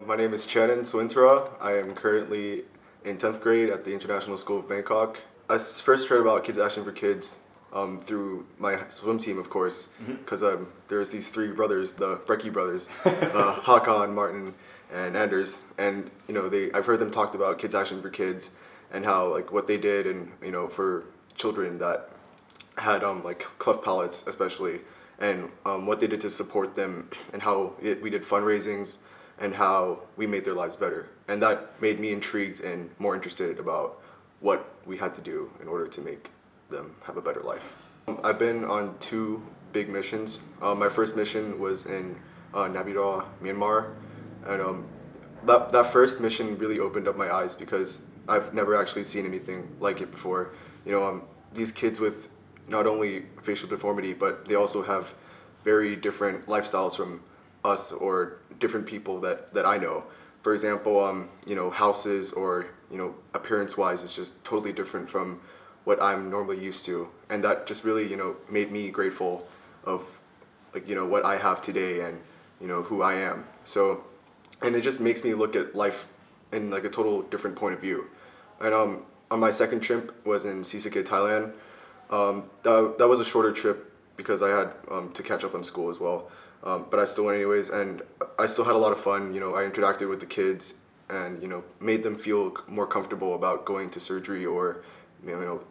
My name is Chanon, Sawintara. I am currently in 10th grade at the International School of Bangkok. First heard about Kids Action for Kids through my swim team, of course, because there's these three brothers, the Brecky brothers, Hakan, Martin, and Anders, and I've heard them talked about Kids Action for Kids and how like what they did, and for children that had like cleft palates especially, and what they did to support them, and how we did fundraisings and how we made their lives better. And that made me intrigued and more interested about what we had to do in order to make them have a better life. I've been on two big missions. My first mission was in Naypyidaw, Myanmar, and that first mission really opened up my eyes because I've never actually seen anything like it before. These kids with not only facial deformity, but they also have very different lifestyles from us or different people that I know. For example, houses or appearance-wise, it's just totally different from what I'm normally used to, and that just really made me grateful of what I have today and who I am. So, and it just makes me look at life in like a total different point of view. And on my second trip was in Sisake, Thailand. That was a shorter trip because I had to catch up on school as well. But I still went anyways, and I still had a lot of fun. I interacted with the kids and made them feel more comfortable about going to surgery, or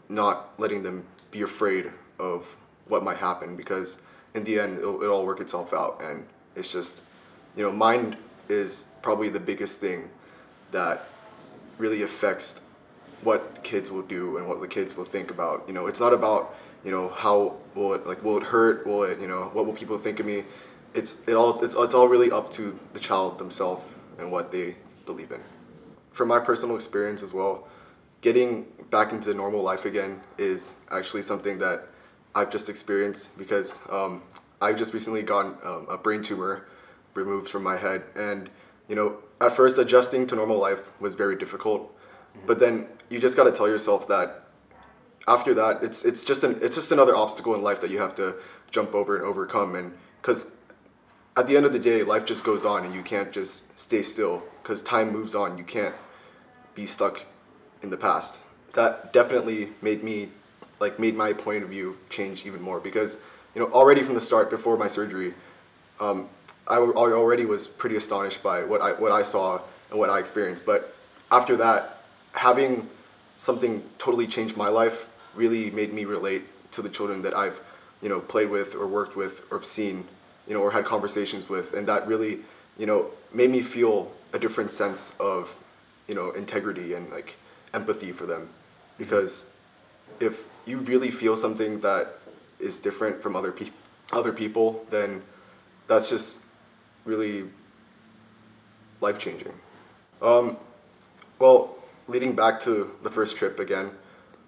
not letting them be afraid of what might happen, because in the end it'll all work itself out. And it's just mind is probably the biggest thing that really affects what kids will do and what the kids will think about. It's not about how will it hurt, will it what will people think of me. It's all really up to the child themselves and what they believe in. From my personal experience as well, getting back into normal life again is actually something that I've just experienced, because I've just recently gotten a brain tumor removed from my head, and at first adjusting to normal life was very difficult, but then you just got to tell yourself that after that it's just another obstacle in life that you have to jump over and overcome. And because at the end of the day, life just goes on, and you can't just stay still because time moves on. You can't be stuck in the past. That definitely made my point of view change even more, because already from the start, before my surgery, I already was pretty astonished by what I saw and what I experienced. But after that, having something totally change my life really made me relate to the children that I've played with or worked with or seen or had conversations with, and that really made me feel a different sense of integrity and like empathy for them. Because if you really feel something that is different from other people, then that's just really life-changing. Well, leading back to the first trip again,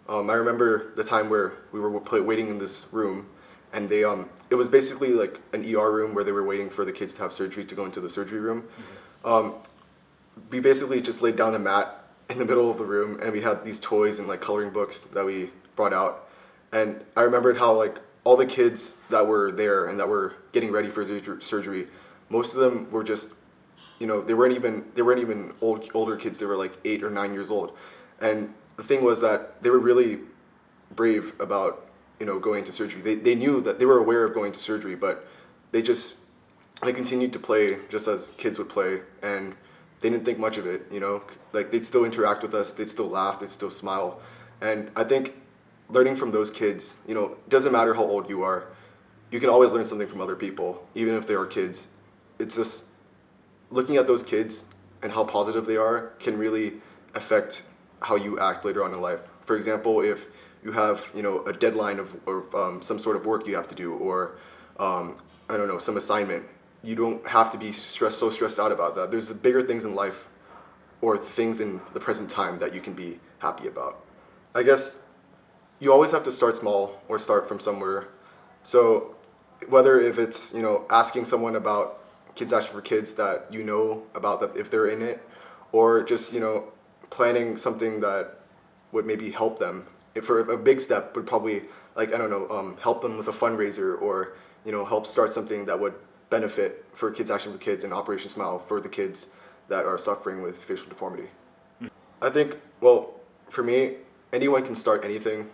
I remember the time where we were waiting in this room, and it was basically like an ER room where they were waiting for the kids to have surgery to go into the surgery room. We basically just laid down a mat in the middle of the room, and we had these toys and like coloring books that we brought out. And I remembered how like all the kids that were there and that were getting ready for surgery, most of them were just they weren't even older kids. They were like 8 or 9 years old. And the thing was that they were really brave about going to surgery. They knew that they were aware of going to surgery, but they continued to play just as kids would play, and they didn't think much of it. Like they'd still interact with us, they'd still laugh, they'd still smile. And I think learning from those kids, it doesn't matter how old you are, you can always learn something from other people, even if they are kids. It's just looking at those kids and how positive they are can really affect how you act later on in life. For example, if you have a deadline of some sort of work you have to do, or I don't know, some assignment, you don't have to be so stressed out about that. There's the bigger things in life, or things in the present time, that you can be happy about. I guess you always have to start small or start from somewhere. So whether if it's asking someone about Kids Action for Kids that about, that if they're in it, or just planning something that would maybe help them. For a big step would probably, like, I don't know, help them with a fundraiser, or help start something that would benefit for Kids Action for Kids and Operation Smile for the kids that are suffering with facial deformity. I think, well, for me, anyone can start anything,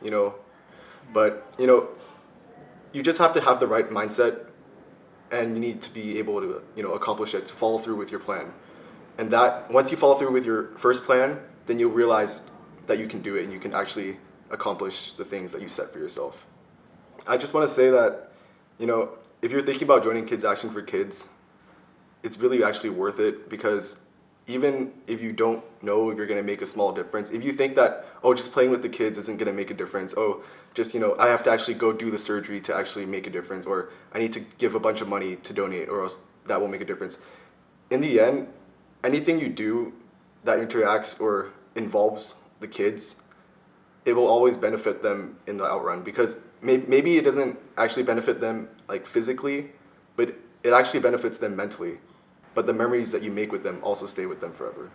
but, you just have to have the right mindset, and you need to be able to, accomplish it, to follow through with your plan. And that, once you follow through with your first plan, then you'll realize that you can do it and you can actually accomplish the things that you set for yourself. I just want to say that, if you're thinking about joining Kids Action for Kids, it's really actually worth it, because even if you don't know if you're going to make a small difference, if you think that, oh, just playing with the kids isn't going to make a difference, oh, just, I have to actually go do the surgery to actually make a difference, or I need to give a bunch of money to donate, or else that will make a difference. In the end, anything you do that interacts or involves the kids, it will always benefit them in the outrun, because maybe it doesn't actually benefit them like physically, but it actually benefits them mentally. But the memories that you make with them also stay with them forever.